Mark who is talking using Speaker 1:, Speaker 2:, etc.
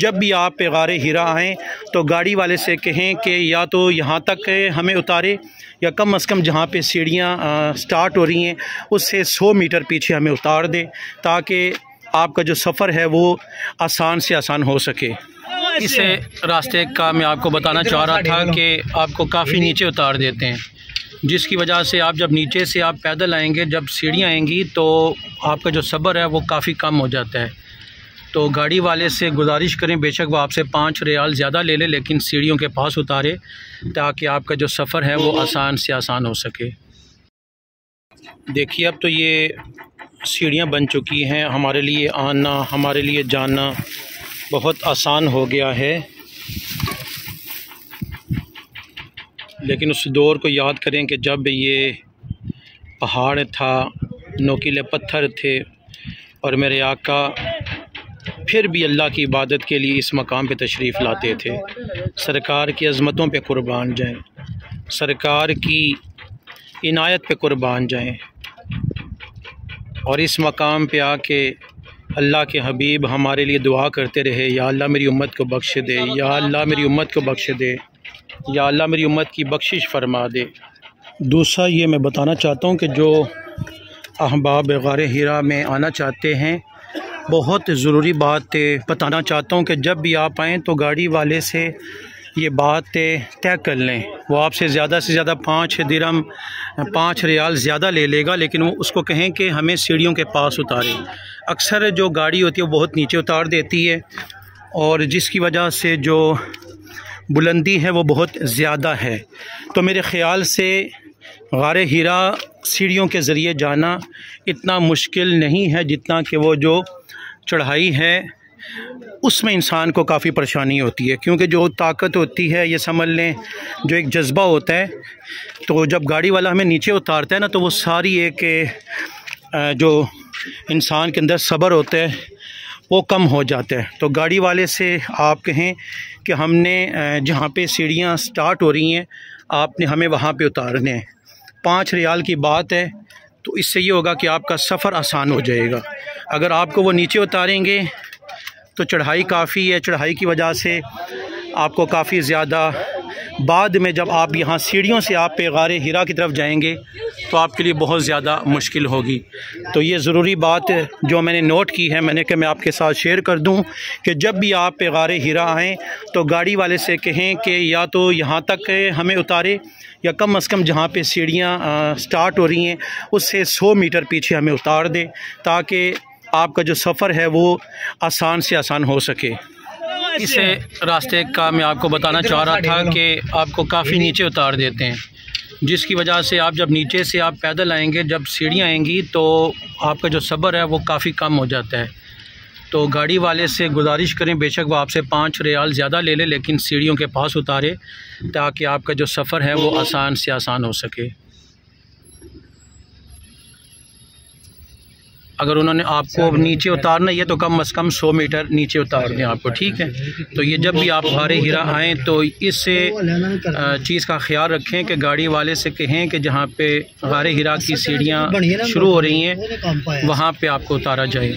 Speaker 1: जब भी आप गारे हिरा आएँ तो गाड़ी वाले से कहें कि या तो यहाँ तक हमें उतारे या कम से कम जहाँ पे सीढ़ियाँ स्टार्ट हो रही हैं उससे 100 मीटर पीछे हमें उतार दें, ताकि आपका जो सफ़र है वो आसान से आसान हो सके। इस रास्ते का मैं आपको बताना चाह रहा था कि आपको काफ़ी नीचे उतार देते हैं, जिसकी वजह से आप जब नीचे से आप पैदल आएंगे, जब सीढ़ियाँ आएंगी तो आपका जो सफ़र है वो काफ़ी कम हो जाता है। तो गाड़ी वाले से गुजारिश करें, बेशक वो आपसे 5 रियाल ज़्यादा ले ले, लेकिन सीढ़ियों के पास उतारे ताकि आपका जो सफ़र है वो आसान से आसान हो सके। देखिए अब तो ये सीढ़ियाँ बन चुकी हैं, हमारे लिए आना हमारे लिए जाना बहुत आसान हो गया है। लेकिन उस दौर को याद करें कि जब ये पहाड़ था, नोकीले पत्थर थे और मेरे आका फिर भी अल्लाह की इबादत के लिए इस मकाम पे तशरीफ़ लाते थे। सरकार की अज़मतों पे कुर्बान जाएं, सरकार की इनायत पे कुर्बान जाएं और इस मकाम पे आके अल्लाह के हबीब हमारे लिए दुआ करते रहे, या अल्लाह मेरी उम्मत को बख्श दे, या अल्लाह मेरी उम्मत को बख्श दे, या अल्लाह मेरी उम्मत की बख्शिश फरमा दे। दूसरा ये मैं बताना चाहता हूँ कि जो अहबाब गारे हिरा में आना चाहते हैं, बहुत ज़रूरी बात बताना चाहता हूँ कि जब भी आप आएँ तो गाड़ी वाले से ये बात तय कर लें। वो आपसे ज़्यादा से ज़्यादा 5 दिरहम 5 रियाल ज़्यादा ले लेगा, लेकिन वो उसको कहें कि हमें सीढ़ियों के पास उतारें। अक्सर जो गाड़ी होती है वो बहुत नीचे उतार देती है और जिसकी वजह से जो बुलंदी है वो बहुत ज़्यादा है। तो मेरे ख़्याल से गारे हिरा सीढ़ियों के ज़रिए जाना इतना मुश्किल नहीं है जितना कि वो जो चढ़ाई है उसमें इंसान को काफ़ी परेशानी होती है, क्योंकि जो ताकत होती है, ये समझ लें जो एक जज्बा होता है, तो जब गाड़ी वाला हमें नीचे उतारता है ना, तो वो सारी एक जो इंसान के अंदर सब्र होता है वो कम हो जाता है। तो गाड़ी वाले से आप कहें कि हमने जहाँ पे सीढ़ियाँ स्टार्ट हो रही हैं आपने हमें वहाँ पे उतारने हैं। 5 रियाल की बात है, तो इससे ये होगा कि आपका सफ़र आसान हो जाएगा। अगर आपको वो नीचे उतारेंगे तो चढ़ाई काफ़ी है, चढ़ाई की वजह से आपको काफ़ी ज़्यादा बाद में जब आप यहाँ सीढ़ियों से आप पे गारे हिरा की तरफ जाएंगे तो आपके लिए बहुत ज़्यादा मुश्किल होगी। तो ये ज़रूरी बात जो मैंने नोट की है, मैंने कहा मैं आपके साथ शेयर कर दूं कि जब भी आप पे गारे हिरा आएँ तो गाड़ी वाले से कहें कि या तो यहाँ तक हमें उतारे या कम से कम जहाँ पे सीढ़ियाँ स्टार्ट हो रही हैं उससे 100 मीटर पीछे हमें उतार दें, ताकि आपका जो सफ़र है वो आसान से आसान हो सके। इस रास्ते का मैं आपको बताना चाह रहा था कि आपको काफ़ी नीचे उतार देते हैं, जिसकी वजह से आप जब नीचे से आप पैदल आएंगे, जब सीढ़ियाँ आएंगी तो आपका जो सब्र है वो काफ़ी कम हो जाता है। तो गाड़ी वाले से गुजारिश करें, बेशक वो आपसे 5 रियाल ज़्यादा ले ले, लेकिन सीढ़ियों के पास उतारे ताकि आपका जो सफ़र है वो आसान से आसान हो सके। अगर उन्होंने आपको नीचे उतारना है तो कम से कम 100 मीटर नीचे उतार दें आपको, ठीक है। तो ये जब भी आप गारे हिरा आएँ तो इस चीज़ का ख्याल रखें कि गाड़ी वाले से कहें कि जहाँ पे गारे हिरा की सीढ़ियाँ शुरू हो रही हैं वहाँ पे आपको उतारा जाए।